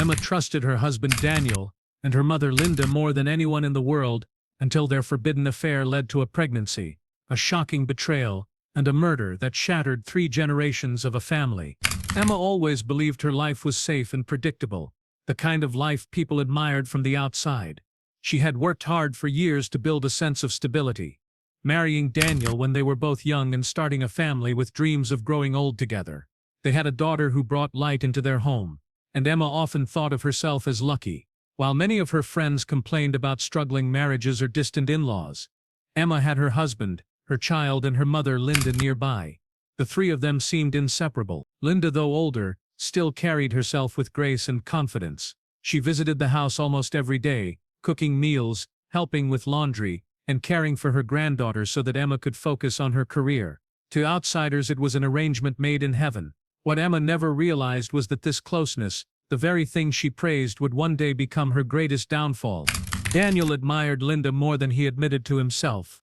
Emma trusted her husband Daniel and her mother Linda more than anyone in the world until their forbidden affair led to a pregnancy, a shocking betrayal, and a murder that shattered 3 generations of a family. Emma always believed her life was safe and predictable, the kind of life people admired from the outside. She had worked hard for years to build a sense of stability, marrying Daniel when they were both young and starting a family with dreams of growing old together. They had a daughter who brought light into their home, and Emma often thought of herself as lucky. While many of her friends complained about struggling marriages or distant in-laws, Emma had her husband, her child, and her mother Linda nearby. The 3 of them seemed inseparable. Linda, though older, still carried herself with grace and confidence. She visited the house almost every day, cooking meals, helping with laundry, and caring for her granddaughter so that Emma could focus on her career. To outsiders it was an arrangement made in heaven. What Emma never realized was that this closeness, the very thing she praised, would one day become her greatest downfall. Daniel admired Linda more than he admitted to himself.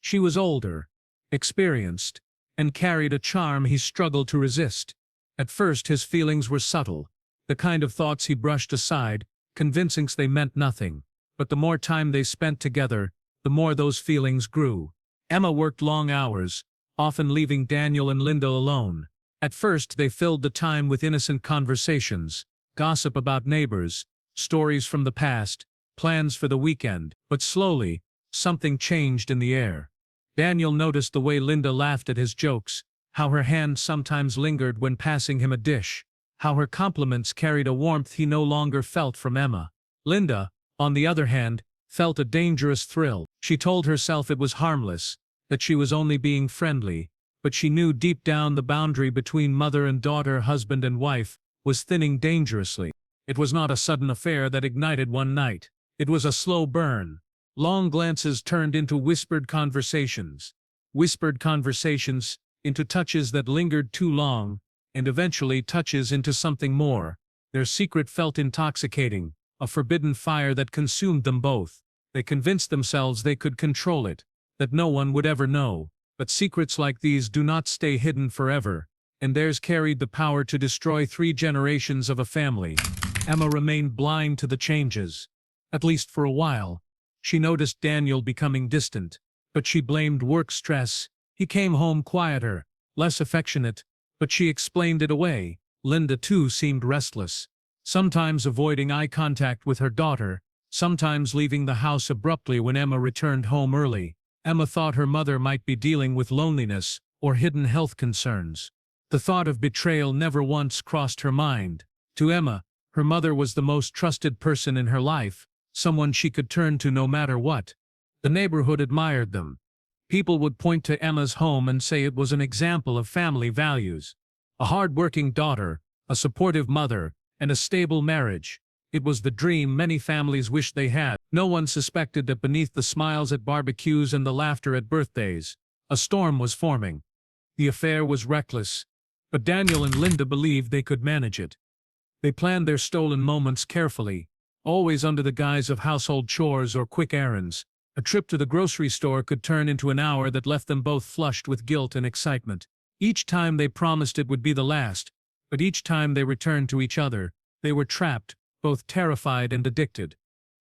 She was older, experienced, and carried a charm he struggled to resist. At first his feelings were subtle, the kind of thoughts he brushed aside, convincing they meant nothing. But the more time they spent together, the more those feelings grew. Emma worked long hours, often leaving Daniel and Linda alone. At first they filled the time with innocent conversations, gossip about neighbors, stories from the past, plans for the weekend. But slowly, something changed in the air. Daniel noticed the way Linda laughed at his jokes, how her hand sometimes lingered when passing him a dish, how her compliments carried a warmth he no longer felt from Emma. Linda, on the other hand, felt a dangerous thrill. She told herself it was harmless, that she was only being friendly, but she knew deep down the boundary between mother and daughter, husband and wife, was thinning dangerously. It was not a sudden affair that ignited one night. It was a slow burn. Long glances turned into whispered conversations into touches that lingered too long, and eventually touches into something more. Their secret felt intoxicating, a forbidden fire that consumed them both. They convinced themselves they could control it, that no one would ever know. But secrets like these do not stay hidden forever, and theirs carried the power to destroy 3 generations of a family. Emma remained blind to the changes. At least for a while. She noticed Daniel becoming distant, but she blamed work stress. He came home quieter, less affectionate, but she explained it away. Linda too seemed restless, sometimes avoiding eye contact with her daughter, sometimes leaving the house abruptly when Emma returned home early. Emma thought her mother might be dealing with loneliness or hidden health concerns. The thought of betrayal never once crossed her mind. To Emma, her mother was the most trusted person in her life, someone she could turn to no matter what. The neighborhood admired them. People would point to Emma's home and say it was an example of family values. A hard-working daughter, a supportive mother, and a stable marriage. It was the dream many families wished they had. No one suspected that beneath the smiles at barbecues and the laughter at birthdays, a storm was forming. The affair was reckless, but Daniel and Linda believed they could manage it. They planned their stolen moments carefully, always under the guise of household chores or quick errands. A trip to the grocery store could turn into an hour that left them both flushed with guilt and excitement. Each time they promised it would be the last, but each time they returned to each other, they were trapped, both terrified and addicted.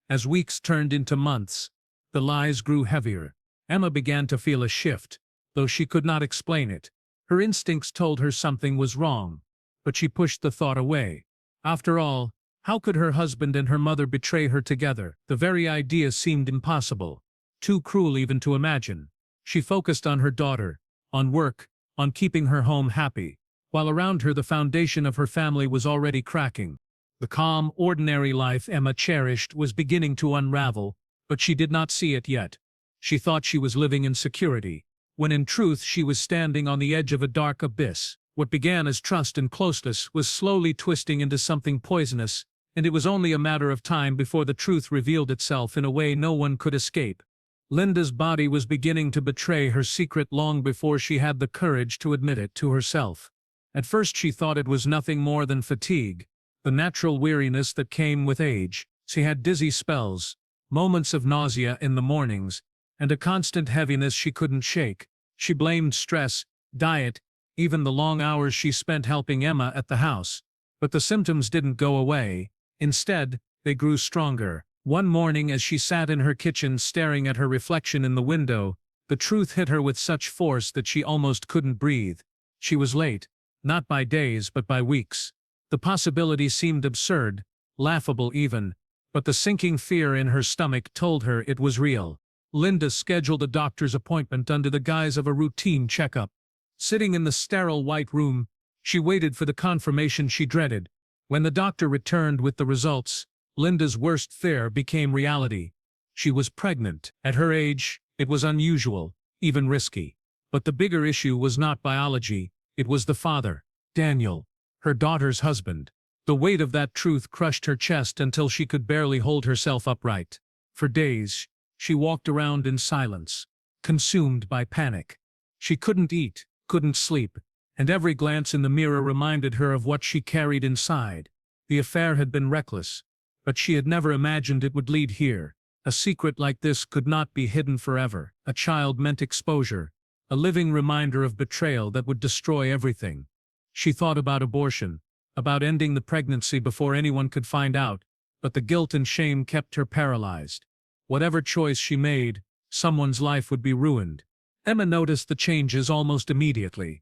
As weeks turned into months, the lies grew heavier. Emma began to feel a shift, though she could not explain it. Her instincts told her something was wrong, but she pushed the thought away. After all, how could her husband and her mother betray her together? The very idea seemed impossible, too cruel even to imagine. She focused on her daughter, on work, on keeping her home happy, while around her the foundation of her family was already cracking. The calm, ordinary life Emma cherished was beginning to unravel, but she did not see it yet. She thought she was living in security, when in truth she was standing on the edge of a dark abyss. What began as trust and closeness was slowly twisting into something poisonous, and it was only a matter of time before the truth revealed itself in a way no one could escape. Linda's body was beginning to betray her secret long before she had the courage to admit it to herself. At first she thought it was nothing more than fatigue, the natural weariness that came with age. She had dizzy spells, moments of nausea in the mornings, and a constant heaviness she couldn't shake. She blamed stress, diet, even the long hours she spent helping Emma at the house. But the symptoms didn't go away. Instead, they grew stronger. One morning as she sat in her kitchen staring at her reflection in the window, the truth hit her with such force that she almost couldn't breathe. She was late, not by days but by weeks. The possibility seemed absurd, laughable even, but the sinking fear in her stomach told her it was real. Linda scheduled a doctor's appointment under the guise of a routine checkup. Sitting in the sterile white room, she waited for the confirmation she dreaded. When the doctor returned with the results, Linda's worst fear became reality. She was pregnant. At her age, it was unusual, even risky. But the bigger issue was not biology, it was the father, Daniel, her daughter's husband. The weight of that truth crushed her chest until she could barely hold herself upright. For days, she walked around in silence, consumed by panic. She couldn't eat, couldn't sleep, and every glance in the mirror reminded her of what she carried inside. The affair had been reckless, but she had never imagined it would lead here. A secret like this could not be hidden forever. A child meant exposure, a living reminder of betrayal that would destroy everything. She thought about abortion, about ending the pregnancy before anyone could find out, but the guilt and shame kept her paralyzed. Whatever choice she made, someone's life would be ruined. Emma noticed the changes almost immediately.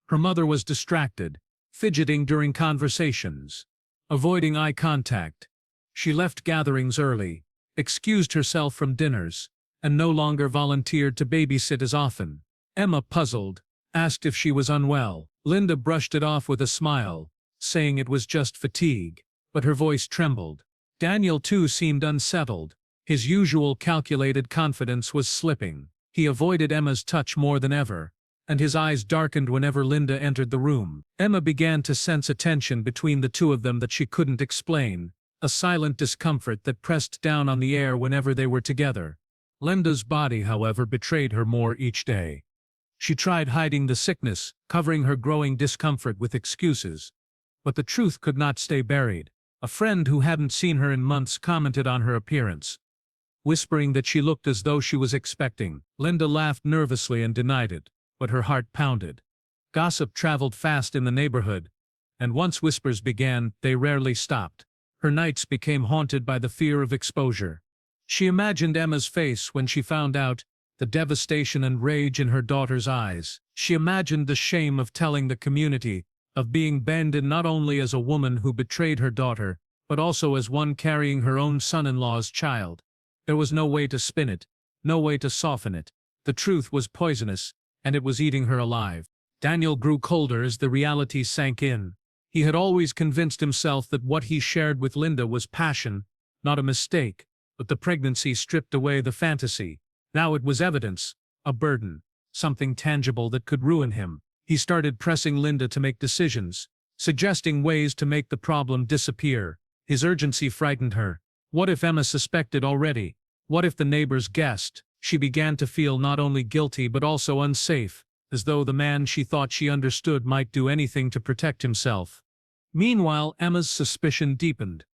Her mother was distracted, fidgeting during conversations, avoiding eye contact. She left gatherings early, excused herself from dinners, and no longer volunteered to babysit as often. Emma, puzzled, asked if she was unwell. Linda brushed it off with a smile, saying it was just fatigue, but her voice trembled. Daniel too seemed unsettled. His usual calculated confidence was slipping. He avoided Emma's touch more than ever, and his eyes darkened whenever Linda entered the room. Emma began to sense a tension between the two of them that she couldn't explain, a silent discomfort that pressed down on the air whenever they were together. Linda's body, however, betrayed her more each day. She tried hiding the sickness, covering her growing discomfort with excuses. But the truth could not stay buried. A friend who hadn't seen her in months commented on her appearance, whispering that she looked as though she was expecting. Linda laughed nervously and denied it, but her heart pounded. Gossip traveled fast in the neighborhood, and once whispers began, they rarely stopped. Her nights became haunted by the fear of exposure. She imagined Emma's face when she found out, the devastation and rage in her daughter's eyes. She imagined the shame of telling the community, of being banned not only as a woman who betrayed her daughter, but also as one carrying her own son-in-law's child. There was no way to spin it, no way to soften it. The truth was poisonous, and it was eating her alive. Daniel grew colder as the reality sank in. He had always convinced himself that what he shared with Linda was passion, not a mistake, but the pregnancy stripped away the fantasy. Now it was evidence, a burden, something tangible that could ruin him. He started pressing Linda to make decisions, suggesting ways to make the problem disappear. His urgency frightened her. What if Emma suspected already? What if the neighbors guessed? She began to feel not only guilty but also unsafe, as though the man she thought she understood might do anything to protect himself. Meanwhile, Emma's suspicion deepened.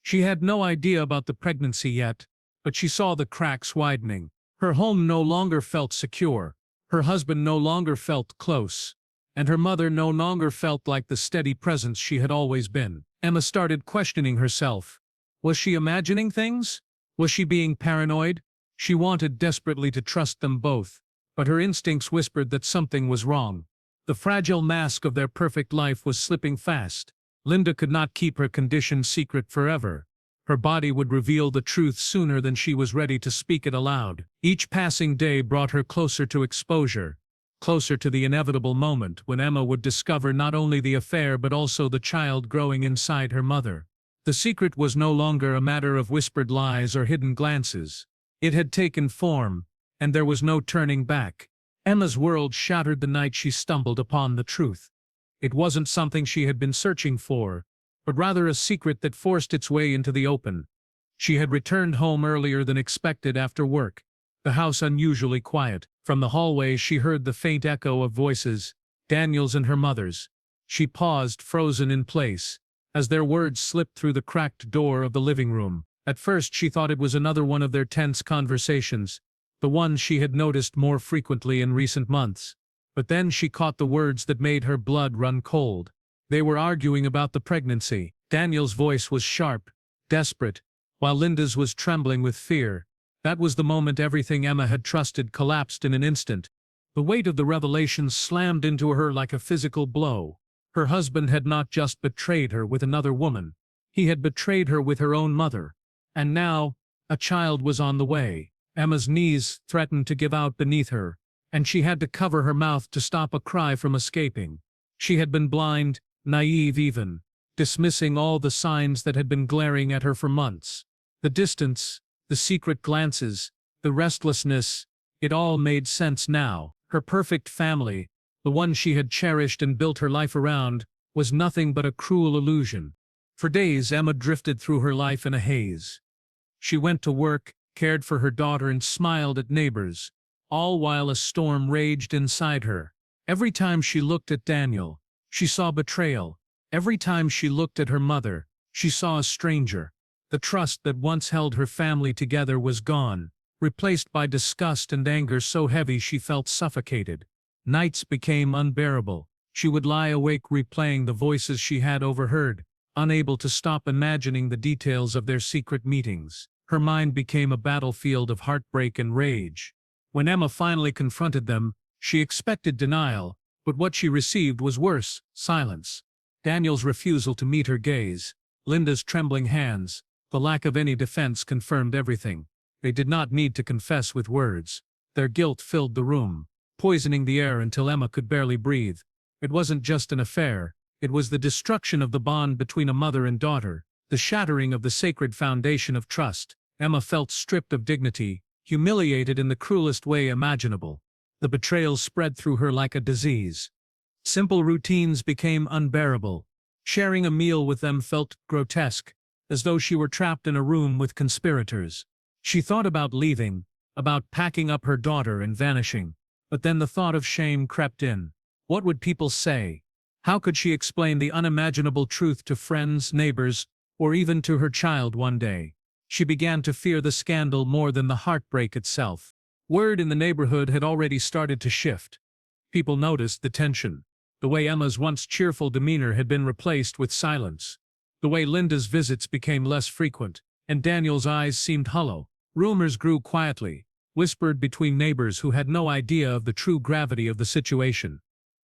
She had no idea about the pregnancy yet, but she saw the cracks widening. Her home no longer felt secure, her husband no longer felt close, and her mother no longer felt like the steady presence she had always been. Emma started questioning herself. Was she imagining things? Was she being paranoid? She wanted desperately to trust them both, but her instincts whispered that something was wrong. The fragile mask of their perfect life was slipping fast. Linda could not keep her condition secret forever. Her body would reveal the truth sooner than she was ready to speak it aloud. Each passing day brought her closer to exposure, closer to the inevitable moment when Emma would discover not only the affair but also the child growing inside her mother. The secret was no longer a matter of whispered lies or hidden glances. It had taken form, and there was no turning back. Emma's world shattered the night she stumbled upon the truth. It wasn't something she had been searching for, but rather a secret that forced its way into the open. She had returned home earlier than expected after work, the house unusually quiet. From the hallway she heard the faint echo of voices, Daniel's and her mother's. She paused, frozen in place, as their words slipped through the cracked door of the living room. At first she thought it was another one of their tense conversations, the one she had noticed more frequently in recent months. But then she caught the words that made her blood run cold. They were arguing about the pregnancy. Daniel's voice was sharp, desperate, while Linda's was trembling with fear. That was the moment everything Emma had trusted collapsed in an instant. The weight of the revelation slammed into her like a physical blow. Her husband had not just betrayed her with another woman. He had betrayed her with her own mother. And now, a child was on the way. Emma's knees threatened to give out beneath her, and she had to cover her mouth to stop a cry from escaping. She had been blind, naive even, dismissing all the signs that had been glaring at her for months. The distance, the secret glances, the restlessness, it all made sense now. Her perfect family, the one she had cherished and built her life around, was nothing but a cruel illusion. For days Emma drifted through her life in a haze. She went to work, cared for her daughter and smiled at neighbors, all while a storm raged inside her. Every time she looked at Daniel, she saw betrayal. Every time she looked at her mother, she saw a stranger. The trust that once held her family together was gone, replaced by disgust and anger so heavy she felt suffocated. Nights became unbearable. She would lie awake replaying the voices she had overheard, unable to stop imagining the details of their secret meetings. Her mind became a battlefield of heartbreak and rage. When Emma finally confronted them, she expected denial, but what she received was worse: silence. Daniel's refusal to meet her gaze, Linda's trembling hands, the lack of any defense confirmed everything. They did not need to confess with words. Their guilt filled the room, poisoning the air until Emma could barely breathe. It wasn't just an affair, it was the destruction of the bond between a mother and daughter, the shattering of the sacred foundation of trust. Emma felt stripped of dignity, humiliated in the cruelest way imaginable. The betrayal spread through her like a disease. Simple routines became unbearable. Sharing a meal with them felt grotesque, as though she were trapped in a room with conspirators. She thought about leaving, about packing up her daughter and vanishing. But then the thought of shame crept in. What would people say? How could she explain the unimaginable truth to friends, neighbors, or even to her child one day? She began to fear the scandal more than the heartbreak itself. Word in the neighborhood had already started to shift. People noticed the tension. The way Emma's once cheerful demeanor had been replaced with silence. The way Linda's visits became less frequent, and Daniel's eyes seemed hollow. Rumors grew quietly, whispered between neighbors who had no idea of the true gravity of the situation.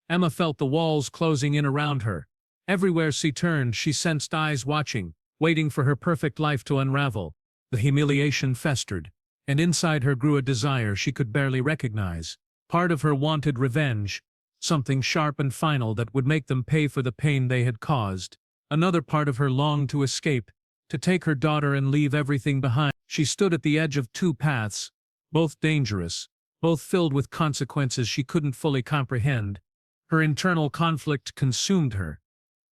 Emma felt the walls closing in around her. Everywhere she turned, she sensed eyes watching, waiting for her perfect life to unravel. The humiliation festered, and inside her grew a desire she could barely recognize. Part of her wanted revenge, something sharp and final that would make them pay for the pain they had caused. Another part of her longed to escape, to take her daughter and leave everything behind. She stood at the edge of two paths, both dangerous, both filled with consequences she couldn't fully comprehend. Her internal conflict consumed her.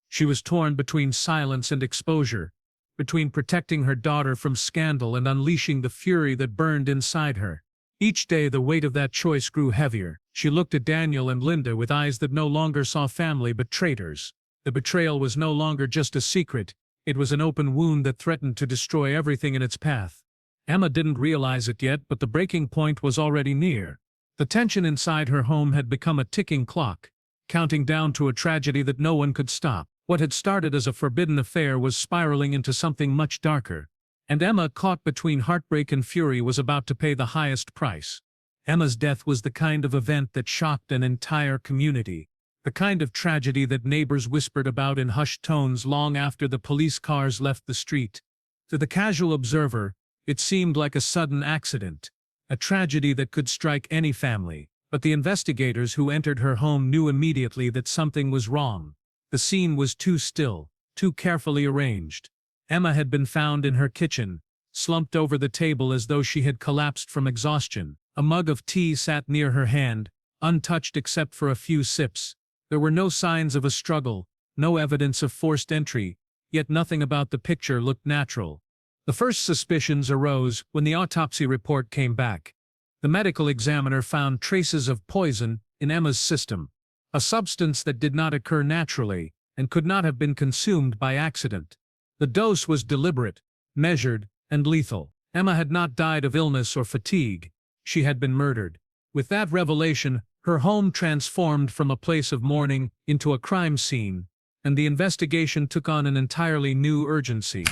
She was torn between silence and exposure, between protecting her daughter from scandal and unleashing the fury that burned inside her. Each day the weight of that choice grew heavier. She looked at Daniel and Linda with eyes that no longer saw family but traitors. The betrayal was no longer just a secret, it was an open wound that threatened to destroy everything in its path. Emma didn't realize it yet, but the breaking point was already near. The tension inside her home had become a ticking clock, counting down to a tragedy that no one could stop. What had started as a forbidden affair was spiraling into something much darker. And Emma, caught between heartbreak and fury, was about to pay the highest price. Emma's death was the kind of event that shocked an entire community. The kind of tragedy that neighbors whispered about in hushed tones long after the police cars left the street. To the casual observer, it seemed like a sudden accident, a tragedy that could strike any family. But the investigators who entered her home knew immediately that something was wrong. The scene was too still, too carefully arranged. Emma had been found in her kitchen, slumped over the table as though she had collapsed from exhaustion. A mug of tea sat near her hand, untouched except for a few sips. There were no signs of a struggle, no evidence of forced entry, yet nothing about the picture looked natural. The first suspicions arose when the autopsy report came back. The medical examiner found traces of poison in Emma's system, a substance that did not occur naturally and could not have been consumed by accident. The dose was deliberate, measured, and lethal. Emma had not died of illness or fatigue. She had been murdered. With that revelation, her home transformed from a place of mourning into a crime scene, and the investigation took on an entirely new urgency.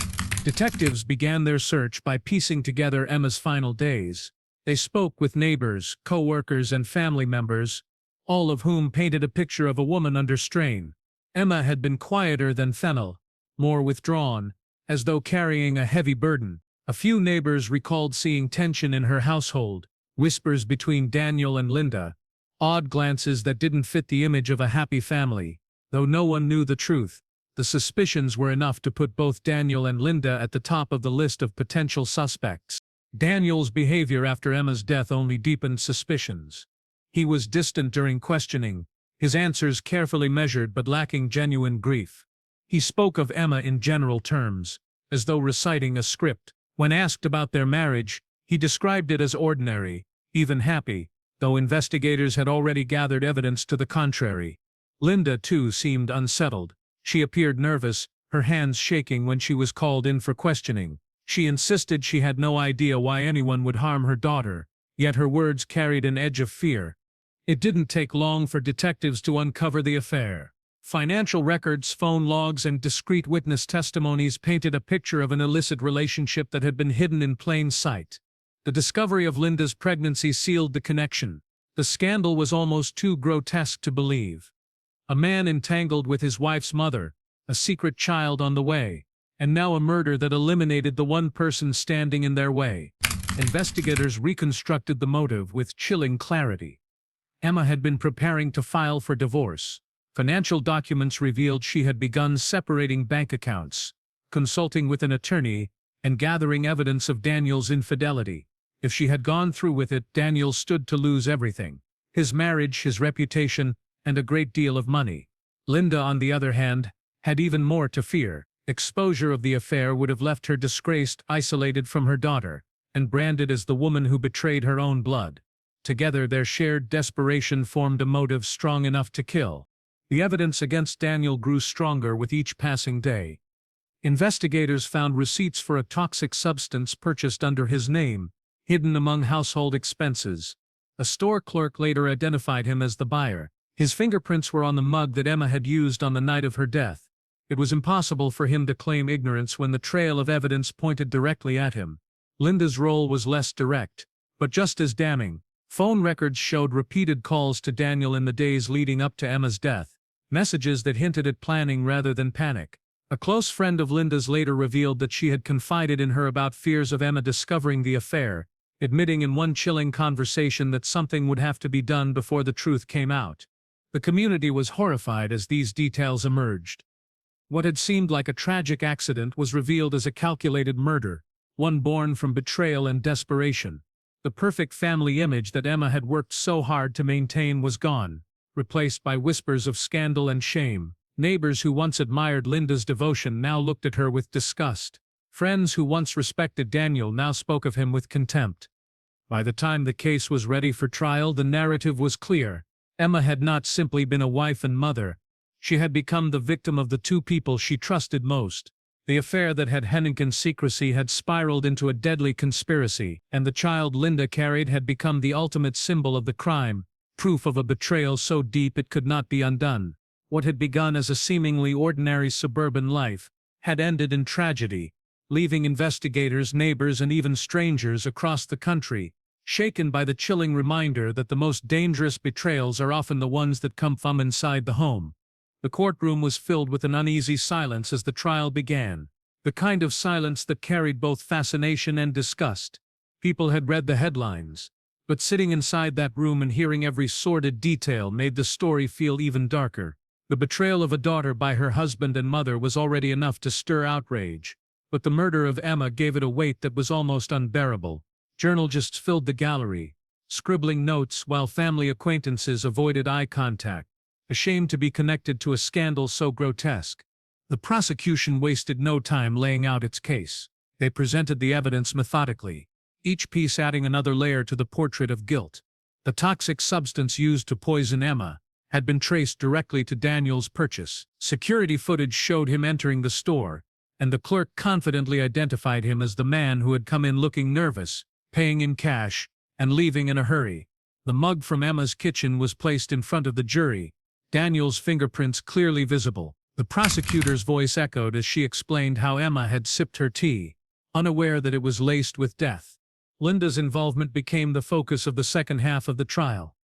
Detectives began their search by piecing together Emma's final days. They spoke with neighbors, co-workers, and family members, all of whom painted a picture of a woman under strain. Emma had been quieter than Fennel, more withdrawn, as though carrying a heavy burden. A few neighbors recalled seeing tension in her household, whispers between Daniel and Linda, odd glances that didn't fit the image of a happy family. Though no one knew the truth, the suspicions were enough to put both Daniel and Linda at the top of the list of potential suspects. Daniel's behavior after Emma's death only deepened suspicions. He was distant during questioning, his answers carefully measured but lacking genuine grief. He spoke of Emma in general terms, as though reciting a script. When asked about their marriage, he described it as ordinary, even happy, though investigators had already gathered evidence to the contrary. Linda, too, seemed unsettled. She appeared nervous, her hands shaking when she was called in for questioning. She insisted she had no idea why anyone would harm her daughter, yet her words carried an edge of fear. It didn't take long for detectives to uncover the affair. Financial records, phone logs, and discreet witness testimonies painted a picture of an illicit relationship that had been hidden in plain sight. The discovery of Linda's pregnancy sealed the connection. The scandal was almost too grotesque to believe. A man entangled with his wife's mother, a secret child on the way, and now a murder that eliminated the one person standing in their way. Investigators reconstructed the motive with chilling clarity. Emma had been preparing to file for divorce. Financial documents revealed she had begun separating bank accounts, consulting with an attorney, and gathering evidence of Daniel's infidelity. If she had gone through with it, Daniel stood to lose everything: his marriage, his reputation, and a great deal of money. Linda, on the other hand, had even more to fear. Exposure of the affair would have left her disgraced, isolated from her daughter, and branded as the woman who betrayed her own blood. Together, their shared desperation formed a motive strong enough to kill. The evidence against Daniel grew stronger with each passing day. Investigators found receipts for a toxic substance purchased under his name, hidden among household expenses. A store clerk later identified him as the buyer. His fingerprints were on the mug that Emma had used on the night of her death. It was impossible for him to claim ignorance when the trail of evidence pointed directly at him. Linda's role was less direct, but just as damning. Phone records showed repeated calls to Daniel in the days leading up to Emma's death, messages that hinted at planning rather than panic. A close friend of Linda's later revealed that she had confided in her about fears of Emma discovering the affair, admitting in one chilling conversation that something would have to be done before the truth came out. The community was horrified as these details emerged. What had seemed like a tragic accident was revealed as a calculated murder, one born from betrayal and desperation. The perfect family image that Emma had worked so hard to maintain was gone, replaced by whispers of scandal and shame. Neighbors who once admired Linda's devotion now looked at her with disgust. Friends who once respected Daniel now spoke of him with contempt. By the time the case was ready for trial, the narrative was clear. Emma had not simply been a wife and mother. She had become the victim of the two people she trusted most. The affair that had hung in secrecy had spiraled into a deadly conspiracy, and the child Linda carried had become the ultimate symbol of the crime, proof of a betrayal so deep it could not be undone. What had begun as a seemingly ordinary suburban life had ended in tragedy, leaving investigators, neighbors, and even strangers across the country shaken by the chilling reminder that the most dangerous betrayals are often the ones that come from inside the home. The courtroom was filled with an uneasy silence as the trial began, the kind of silence that carried both fascination and disgust. People had read the headlines, but sitting inside that room and hearing every sordid detail made the story feel even darker. The betrayal of a daughter by her husband and mother was already enough to stir outrage, but the murder of Emma gave it a weight that was almost unbearable. Journalists filled the gallery, scribbling notes while family acquaintances avoided eye contact, ashamed to be connected to a scandal so grotesque. The prosecution wasted no time laying out its case. They presented the evidence methodically, each piece adding another layer to the portrait of guilt. The toxic substance used to poison Emma had been traced directly to Daniel's purchase. Security footage showed him entering the store, and the clerk confidently identified him as the man who had come in looking nervous, paying in cash, and leaving in a hurry. The mug from Emma's kitchen was placed in front of the jury, Daniel's fingerprints clearly visible. The prosecutor's voice echoed as she explained how Emma had sipped her tea, unaware that it was laced with death. Linda's involvement became the focus of the second half of the trial.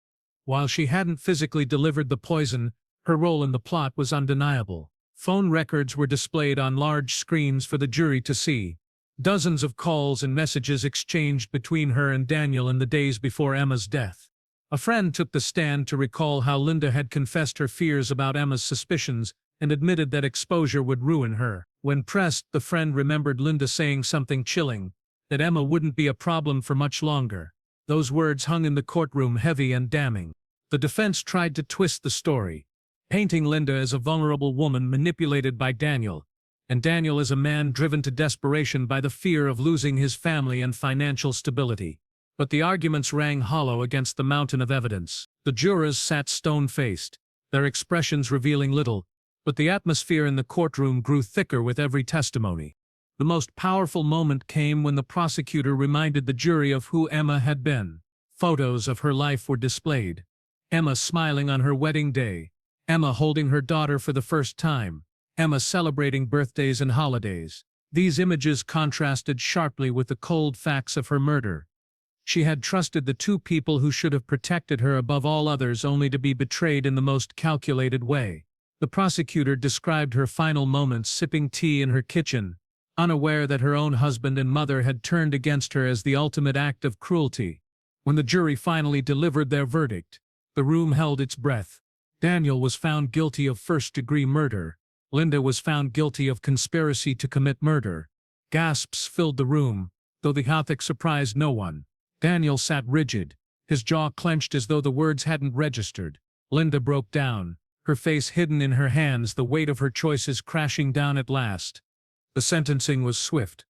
While she hadn't physically delivered the poison, her role in the plot was undeniable. Phone records were displayed on large screens for the jury to see. Dozens of calls and messages exchanged between her and Daniel in the days before Emma's death. A friend took the stand to recall how Linda had confessed her fears about Emma's suspicions and admitted that exposure would ruin her. When pressed, the friend remembered Linda saying something chilling, that Emma wouldn't be a problem for much longer. Those words hung in the courtroom heavy and damning. The defense tried to twist the story, painting Linda as a vulnerable woman manipulated by Daniel, and Daniel as a man driven to desperation by the fear of losing his family and financial stability. But the arguments rang hollow against the mountain of evidence. The jurors sat stone-faced, their expressions revealing little, but the atmosphere in the courtroom grew thicker with every testimony. The most powerful moment came when the prosecutor reminded the jury of who Emma had been. Photos of her life were displayed. Emma smiling on her wedding day, Emma holding her daughter for the first time, Emma celebrating birthdays and holidays. These images contrasted sharply with the cold facts of her murder. She had trusted the two people who should have protected her above all others, only to be betrayed in the most calculated way. The prosecutor described her final moments sipping tea in her kitchen, unaware that her own husband and mother had turned against her as the ultimate act of cruelty. When the jury finally delivered their verdict, the room held its breath. Daniel was found guilty of first-degree murder. Linda was found guilty of conspiracy to commit murder. Gasps filled the room, though the verdict surprised no one. Daniel sat rigid, his jaw clenched as though the words hadn't registered. Linda broke down, her face hidden in her hands, the weight of her choices crashing down at last. The sentencing was swift.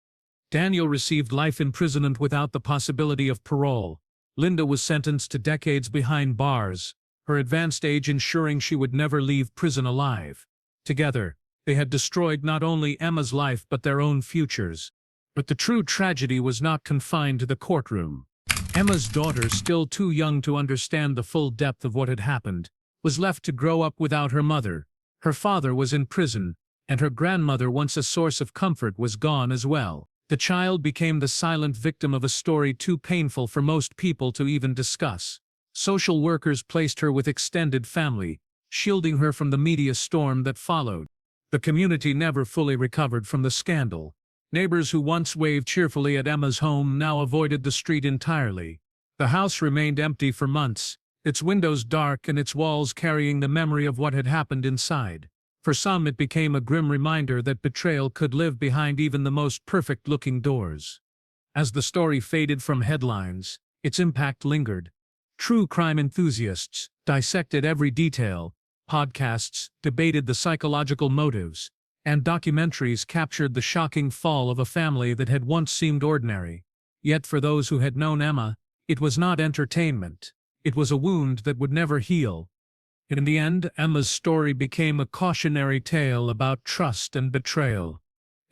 Daniel received life imprisonment without the possibility of parole. Linda was sentenced to decades behind bars, her advanced age ensuring she would never leave prison alive. Together, they had destroyed not only Emma's life but their own futures. But the true tragedy was not confined to the courtroom. Emma's daughter, still too young to understand the full depth of what had happened, was left to grow up without her mother. Her father was in prison, and her grandmother, once a source of comfort, was gone as well. The child became the silent victim of a story too painful for most people to even discuss. Social workers placed her with extended family, shielding her from the media storm that followed. The community never fully recovered from the scandal. Neighbors who once waved cheerfully at Emma's home now avoided the street entirely. The house remained empty for months, its windows dark and its walls carrying the memory of what had happened inside. For some, it became a grim reminder that betrayal could live behind even the most perfect-looking doors. As the story faded from headlines, its impact lingered. True crime enthusiasts dissected every detail, podcasts debated the psychological motives, and documentaries captured the shocking fall of a family that had once seemed ordinary. Yet for those who had known Emma, it was not entertainment. It was a wound that would never heal. In the end, Emma's story became a cautionary tale about trust and betrayal.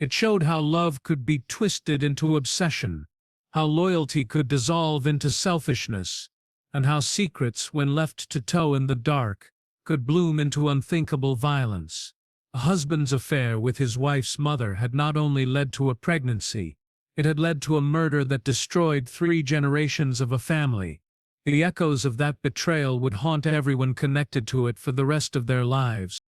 It showed how love could be twisted into obsession, how loyalty could dissolve into selfishness, and how secrets, when left to tow in the dark, could bloom into unthinkable violence. A husband's affair with his wife's mother had not only led to a pregnancy, it had led to a murder that destroyed 3 generations of a family. The echoes of that betrayal would haunt everyone connected to it for the rest of their lives.